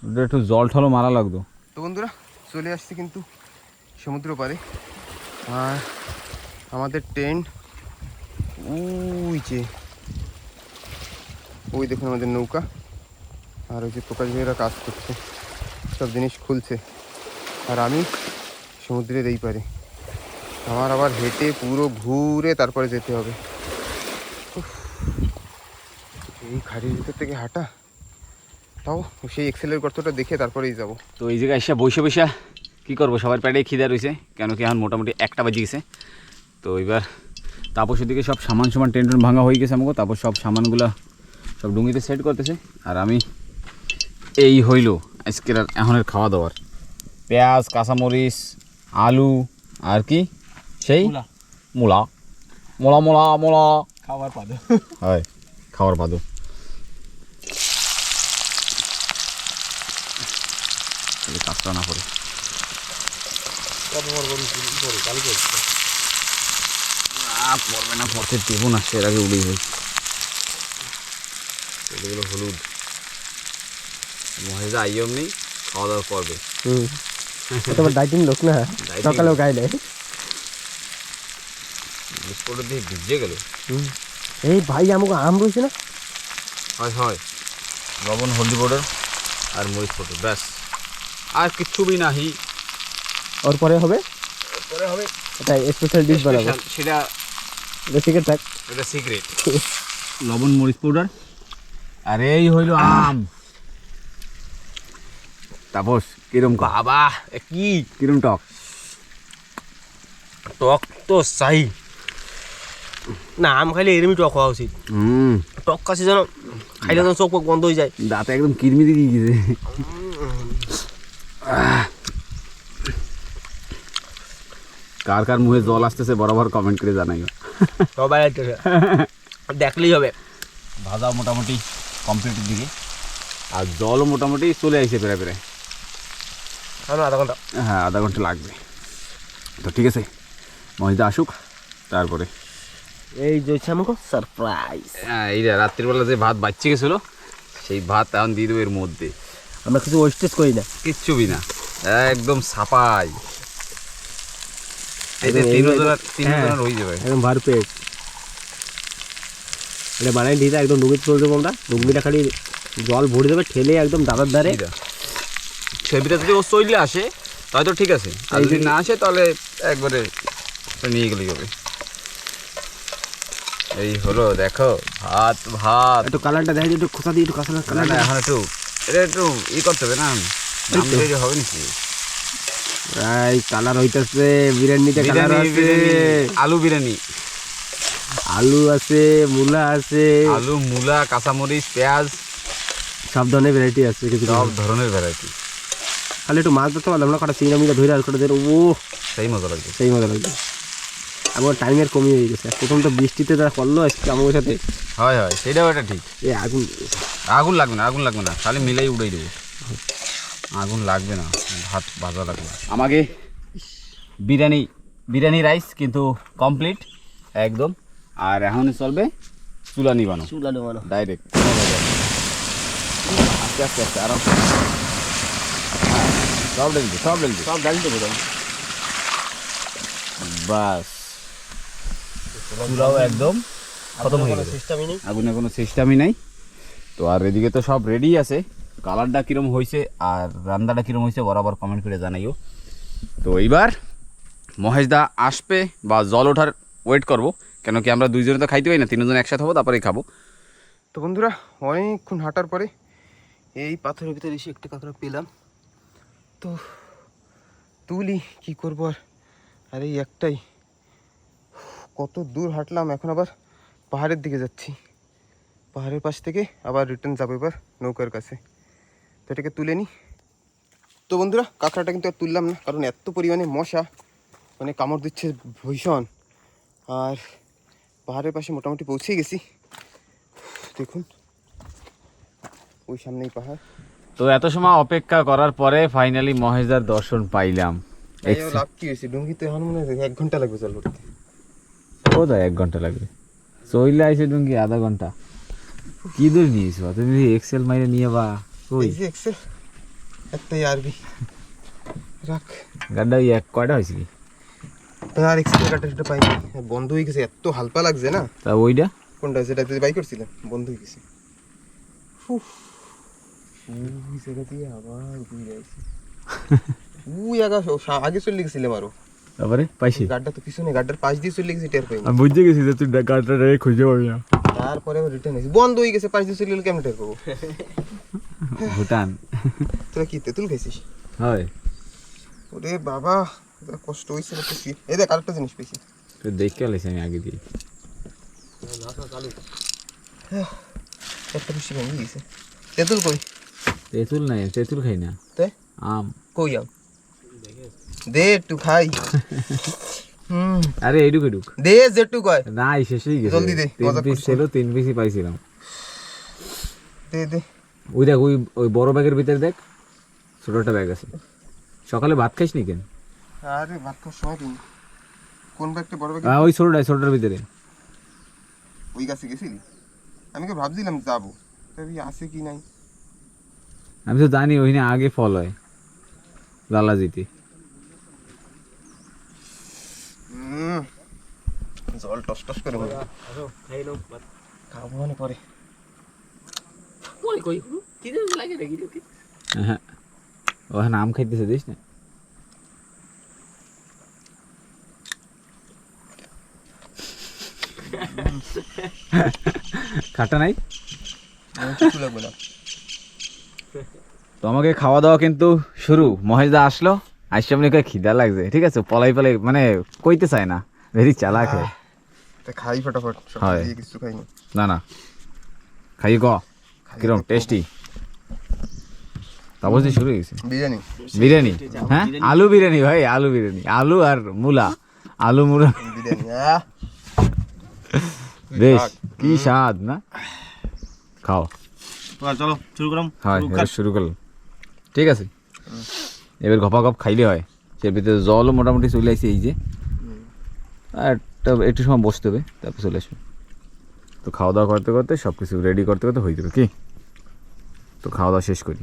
[SPEAKER 1] ওটা একটু জল ঠলও মারা লাগতো।
[SPEAKER 2] তো বন্ধুরা, চলে আসছি কিন্তু সমুদ্র পাড়ে। আর আমাদের ট্রেন ওই দেখুন আমাদের নৌকা, আর ওই যে প্রকাশ ভাইয়েরা কাজ করছে, সব জিনিস খুলছে, আর আমি সমুদ্রের এই পারে। আমার আবার হেঁটে পুরো ঘুরে তারপরে যেতে হবে। এই খাড়ির ভিতর থেকে হাঁটা, তাও সেই এক্সেলের গর্তটা দেখে তারপরেই যাব।
[SPEAKER 1] তো এই জায়গায় এসে বসে কী করবো, সবার পেটে খিদা রয়েছে, কেন কি এখন মোটামুটি 1টা বাজে গেছে। তো এবার তারপর সেদিকে সব সামান ট্রেন ভাঙা হয়ে গেছে আমাকে, তারপর সব সামানগুলো সব ডুঙ্গিতে সেট করতেছে। আর আমি এই হইল আজকের আর এখনের খাওয়া দাওয়ার, পেঁয়াজ, কাঁচামরিচ, আলু, আর কি সেই মূলা মোলা মোলা মোলা
[SPEAKER 3] খাবার পাদো,
[SPEAKER 1] হয় খাওয়ার পাদো। কাজটা না করে পড়বে না, পড়তে দেবো না, সে আগে উড়েই হয়। এগুলো হলুদ, মহিলা আইও নেই, খাওয়া দাওয়া করবে।
[SPEAKER 3] ডাইটিং লোক না, সকালেও গাইলে
[SPEAKER 1] বিস্কুট দিয়ে ভিজে গেল।
[SPEAKER 3] এই ভাই আমাকে আম রয়েছে না,
[SPEAKER 1] হয় লবণ, হলদি পাউডার আর মরিচ পাউডার, ব্যাস আর কিচ্ছু বি নাহি।
[SPEAKER 3] ওর পরে হবে এটা স্পেশাল ডিশ বানাবো,
[SPEAKER 1] সেটা
[SPEAKER 3] সিক্রেট থাক,
[SPEAKER 1] এটা সিক্রেট। লবণ, মরিচ পাউডার, আর এই হইল আম। তাপস কিরম বাবা, কিরম টক
[SPEAKER 3] তো চাই না, আম খাইলে এরমই টক হওয়া উচিত। টক কাছে যেন খাইলে যেন চোখ বন্ধ হয়ে যায়,
[SPEAKER 1] দাঁতে একদম কিরমিরি গিয়েছে। কার কার মুখে জল আসতেছে বরাবর কমেন্ট করে জানাইও,
[SPEAKER 3] সবাই দেখলেই হবে।
[SPEAKER 1] ভাজা মোটামুটি কমপ্লিটের দিকে, আর জলও মোটামুটি চলে আসছে প্রায়
[SPEAKER 3] আধা ঘন্টা,
[SPEAKER 1] হ্যাঁ 1/2 ঘন্টা লাগবে। তো ঠিক আছে, মহিদা আসুক তারপরে।
[SPEAKER 3] এই যে আমাকে সারপ্রাইজ,
[SPEAKER 1] হ্যাঁ, এই রাত্রিবেলা যে ভাত বাচ্চে গেছিলো সেই ভাত এখন দিয়ে দেবো এর মধ্যে।
[SPEAKER 3] আমরা কিছু ওয়েস্টেজ করি না,
[SPEAKER 1] কিচ্ছু বি না, একদম সাপাই। এই যে 3 হয়ে যাবে
[SPEAKER 3] একদম ভার পেট। এটা বানাই দিতে একদম ডুবিতে চলে যাবো আমরা, ডুবিটা খালি জল ভরে দেবে ঠেলে একদম দাদার ধারে,
[SPEAKER 1] সেই ভিতরে যদি ও চলে আসে তাহলে তো ঠিক আছে, আর যদি না আসে তাহলে একবারে নিয়ে গেলেই হবে। এই হলো দেখো ভাত ভাত।
[SPEAKER 3] একটু কালারটা দেখা যায়, একটু খোসা দিয়ে একটু
[SPEAKER 1] না
[SPEAKER 3] কালার
[SPEAKER 1] না এখন একটু এটা একটু করতে হবে না, দাম দিলে হবে নাকি?
[SPEAKER 3] এই কালার হইতাছে, বিরিয়ানিতে কালার
[SPEAKER 1] বিরিয়ানি
[SPEAKER 3] আছে,
[SPEAKER 1] বিরিয়ানি আলু বিরিয়ানি,
[SPEAKER 3] আলু আছে, মূলা আছে,
[SPEAKER 1] আলু মূলা কাঁচামরিচ পেঁয়াজ
[SPEAKER 3] সব ধরনের ভ্যারাইটি আছে কিছু।
[SPEAKER 1] সব ধরনের ভ্যারাইটি।
[SPEAKER 3] খালি একটু মাছ ধরতে পারলাম না, কটা চিংড়া মিলা ধরে আর কটা ধরে, ও
[SPEAKER 1] সেই মজা লাগবে।
[SPEAKER 3] সেই মজা লাগবে। আমার টাইমের কমই হয়ে গেছে, প্রথম তো বৃষ্টিতে তারা করলো আজকে আমার সাথে।
[SPEAKER 1] হয় হয় সেটাও এটা ঠিক।
[SPEAKER 3] এই আগুন
[SPEAKER 1] আগুন লাগবে না, আগুন লাগবে না, খালি মিলাই উড়াই দেবো, আগুন লাগবে না, ভাত ভাজা লাগবে। আমাকে বিরিয়ানি রাইস কিন্তু কমপ্লিট একদম। আর এখন চলবে চুলা নিবানো,
[SPEAKER 3] চুলা ডোবানো
[SPEAKER 1] ডাইরেক্ট আস্তে আস্তে আস্তে আরাম। হ্যাঁ সব ঢেলবে সব ঢেলবে
[SPEAKER 3] সব ডাল দেবো।
[SPEAKER 1] বাস, চুলাও একদম খতম হয়ে গেছে,
[SPEAKER 3] সিস্টেমই নেই।
[SPEAKER 1] আগুনের কোনো সিস্টেমই নাই। তো আর এদিকে তো সব রেডি আছে, কালারটা কীরকম হয়েছে আর রান্নাটা কীরকম হয়েছে বরাবর কমেন্ট করে জানাইও। তো এইবার মহেশদা আসবে বা জল ওঠার ওয়েট করব, কেন কি আমরা দুইজনে তো খাইতে পারি না, তিনজন একসাথে হবো তারপরেই খাবো।
[SPEAKER 2] তো বন্ধুরা অনেকক্ষণ হাঁটার পরে এই পাথরের ভিতরে এসে একটা কাঁকড়া পেলাম, তো তুলি কি করবো আর এই একটাই। কত দূর হাঁটলাম, এখন আবার পাহাড়ের দিকে যাচ্ছি, পাহাড়ের পাশ থেকে আবার রিটার্ন যাবো এবার নৌকার কাছে। তো এটাকে তুলে নিই। তো বন্ধুরা কাঁকড়াটা কিন্তু আর তুললাম না, কারণ এত পরিমাণে মশা, মানে কামড় দিচ্ছে ভীষণ। আর পাহাড়ের পাশে মোটামুটি পৌঁছে গেছি, দেখুন ওই সামনেই পাহাড়।
[SPEAKER 1] তো এত সময় অপেক্ষা করার পরে ফাইনালি মহেশদার দর্শন পাইলাম।
[SPEAKER 2] লাভ কি হয়েছে, ডুঙ্গিতে এখন মনে হয় 1 ঘন্টা লাগবে জল উঠতে।
[SPEAKER 1] কোথায় 1 ঘন্টা লাগবে, চইলে আইসে ডুঙ্গি আধা ঘন্টা। কি দূর নিয়েছো তুমি, এক্সেল মাইরে নিয়ে বা কই
[SPEAKER 2] এই যে এক্সেল একটাই আরবি রাখ
[SPEAKER 1] গাড্ডা এক কয়টা হয়েছে কি?
[SPEAKER 2] আর এক্সেল কাটাটা পাইনি, বন্ধ হয়ে গেছে, এত হালকা লাগছে না।
[SPEAKER 1] তা ওইটা
[SPEAKER 2] কোনটা যেটাতে বাই করছিলেন, বন্ধ হয়ে গেছে। ওই জায়গা দিয়ে আবার ঘুরে আসছি, ওই আগে চলে গেছিলাম আরো।
[SPEAKER 1] তারপরে পাইছি,
[SPEAKER 2] গাড্ডা তো পিছনে, গাড্ডার পাশ দিয়ে চলে গেছি, টের পাইনি।
[SPEAKER 1] আমি বুঝতে গেছি যে তুই গাড়িটা খুঁজে পাবি না।
[SPEAKER 2] তারপরে আবার রিটার্ন এসেছি, বন্ধ হয়ে গেছে, পাশ দিয়ে চলে গেলে কেমন টের পাবো।
[SPEAKER 1] ভুটান
[SPEAKER 2] তোরা কি তেঁতুল খাইছিস?
[SPEAKER 1] হয়,
[SPEAKER 2] ওরে বাবা যা কষ্ট হয়েছে করতেছি। এই দেখ আরেকটা জিনিস পেয়েছি,
[SPEAKER 1] তুই দেখতে পারলিস আমি আগে দিয়ে।
[SPEAKER 2] একটা বেশি ভেঙে গেছে। তেঁতুল কই?
[SPEAKER 1] তেঁতুল নাই, তেঁতুল খাই না,
[SPEAKER 2] তাই
[SPEAKER 1] আম।
[SPEAKER 2] কই আম? দে একটু খাই।
[SPEAKER 1] আরে এইটুক এইটুক
[SPEAKER 2] দে যেটু কয়।
[SPEAKER 1] না, শেষ হয়ে গেছে।
[SPEAKER 2] জলদি দে,
[SPEAKER 1] 3
[SPEAKER 2] মজা
[SPEAKER 1] পিস
[SPEAKER 2] করিস
[SPEAKER 1] ছিল, 3 পিসই পাইছিলাম।
[SPEAKER 2] দে দে।
[SPEAKER 1] ওই দেখ, ওই বড় ব্যাগের ভিতরে দেখ, ছোট একটা ব্যাগ আছে। সকালে ভাত খাইস নি কেন?
[SPEAKER 2] আরে ভাত খাওয়ার সময় পাইনি। কোন ব্যাগটা, বড় ব্যাগ?
[SPEAKER 1] ওই ছোটটার ভিতরে।
[SPEAKER 2] ওই গাছে গেছিলি? আমি তো ভাবছিলাম যাবো, তবে আছে কি নাই।
[SPEAKER 1] আমি তো জানি ওইখানে আগে ফল হয় লালাজিতে।
[SPEAKER 2] জল টস টস করে মনে হয়। খাবো মানে পরে।
[SPEAKER 1] হ্যাঁ, ওখানে আম খাইতেছে, দিস না। খাটা নাই
[SPEAKER 2] কিছু লাগবে না।
[SPEAKER 1] তো আমাকে খাওয়া দাওয়া কিন্তু শুরু। মহেশদা আসলো, আসছে মনে করে খিদা লাগছে, ঠিক আছে, পলাই মানে কইতে চায় না, ভেরি চালাক হয়।
[SPEAKER 2] তা খাই ফটাফট, সব
[SPEAKER 1] হয়।
[SPEAKER 2] দিয়ে কিছু খাইনি।
[SPEAKER 1] না খাই ক কিরম টেস্টি। তা বলছি শুরু হয়ে গেছে বিরিয়ানি। হ্যাঁ আলু বিরিয়ানি ভাই, আলু বিরিয়ানি, আলু আর মূলা, আলু মূলা
[SPEAKER 2] বিরিয়ানি।
[SPEAKER 1] বেশ কি স্বাদ না, খাও।
[SPEAKER 3] চলো শুরু করলাম।
[SPEAKER 1] হয় শুরু করলাম, ঠিক আছে। এবার গপা গপ খাইলে হয়, সে ভিতরে জলও মোটামুটি চলে আসছে। এই যে আর একটু সময় বসতে হবে, তারপর চলে আসবে। তো খাওয়া দাওয়া করতে করতে সব কিছু রেডি করতে করতে হয়ে যাবে কি। তো খাওয়া দাওয়া শেষ করি।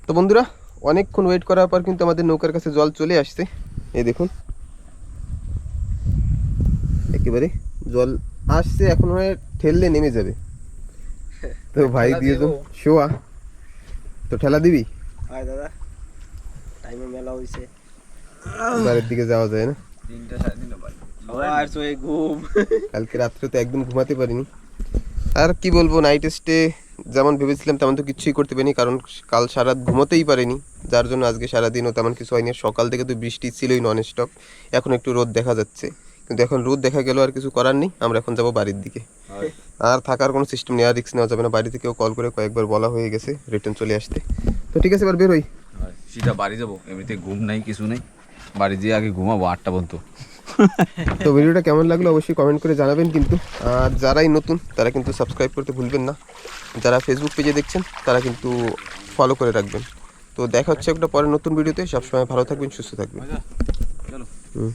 [SPEAKER 2] তো বন্ধুরা অনেকক্ষণ ওয়েট করার পর কিন্তু আমাদের নৌকার কাছে জল চলে আসছে। এই দেখুন একেবারে জল আসছে, এখন হয় ঠেললে নেমে যাবে। তো ভাই দিয়ে তো শোয়া, তো ঠেলা দিবি?
[SPEAKER 3] আয় দাদা টাইমে মেলা হইছে
[SPEAKER 2] বাড়ির দিকে যাওয়া যায় না,
[SPEAKER 1] 3টা 3:30 বাজে।
[SPEAKER 3] আর সই ঘুম
[SPEAKER 2] কালকে রাত্রে তো একদম ঘুমাতে পারিনি। আর কি বলবো, নাইট স্টে যেমন ভেবেছিলাম তেমন তো কিছুই করতে পারিনি, কারণ কাল সারা রাত ঘুমোতেই পারিনি, যার জন্য আজকে সারাদিনও তেমন কিছু হয়নি। সকাল থেকে তো বৃষ্টি ছিলই নন স্টপ, এখন একটু রোদ দেখা যাচ্ছে, কিন্তু এখন রোদ দেখা গেল আর কিছু করার নেই, আমরা এখন যাব বাড়ির দিকে। আর থাকার কোনো সিস্টেম নেই, আর রিস্ক নেওয়া যাবে না, বাড়ি থেকেও কল করে কয়েকবার বলা হয়ে গেছে রিটার্ন চলে আসতে। তো ঠিক আছে, এবার বেরোই।
[SPEAKER 1] সিধা বাড়ি যাবো, এমনিতে ঘুম নাই কিছু নেই, বাড়ি যেয়ে আগে ঘুমাবো 8টা পর্যন্ত।
[SPEAKER 2] তো ভিডিওটা কেমন লাগলো অবশ্যই কমেন্ট করে জানাবেন কিন্তু, আর যারাই নতুন তারা কিন্তু সাবস্ক্রাইব করতে ভুলবেন না, যারা ফেসবুক পেজে দেখছেন তারা কিন্তু ফলো করে রাখবেন। তো দেখা হচ্ছে একটা পরে নতুন ভিডিওতে, সবসময় ভালো থাকবেন, সুস্থ থাকবেন।
[SPEAKER 1] চলো।
[SPEAKER 2] হুম।